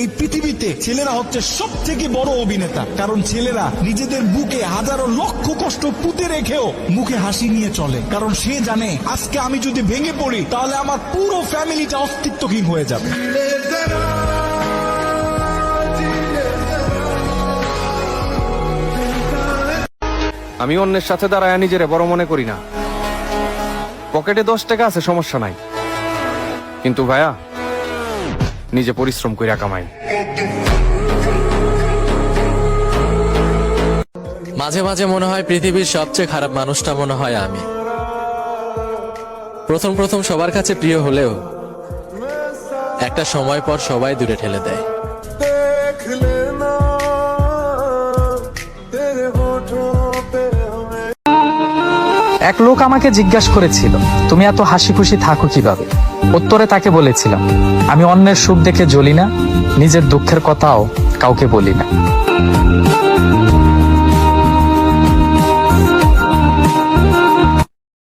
এই পৃথিবীতে ছেলেরা হচ্ছে সব থেকে বড় অভিনেতা, কারণ ছেলেরা নিজেদের বুকে হাজারো লক্ষ কষ্ট পুঁতে রেখেও মুখে হাসি নিয়ে চলে, কারণ সে জানে আজকে আমি যদি ভেঙে পড়ি তাহলে আমার পুরো ফ্যামিলিটা অস্তিত্বহীন হয়ে যাবে। আমি অন্যের সাথে দাঁড়ায় নিজেরে বড় মনে করি না। পকেটে 10 টাকা আছে, সমস্যা নাই, কিন্তু ভাইয়া নিজে পরিশ্রম কইরা কামাই। মাঝে মাঝে মনে হয় পৃথিবীর সবচেয়ে খারাপ মানুষটা মনে হয় আমি। প্রথম প্রথম সবার কাছে প্রিয় হলেও একটা সময় পর সবাই দূরে ঠেলে দেয়। এক লোক আমাকে জিজ্ঞাসা করেছিল, তুমি এত হাসি খুশি থাকো কিভাবে? উত্তরে তাকে বলেছিলাম, আমি অন্যের সুখ দেখে জ্বলি না, নিজের দুঃখের কথাও কাউকে বলি না।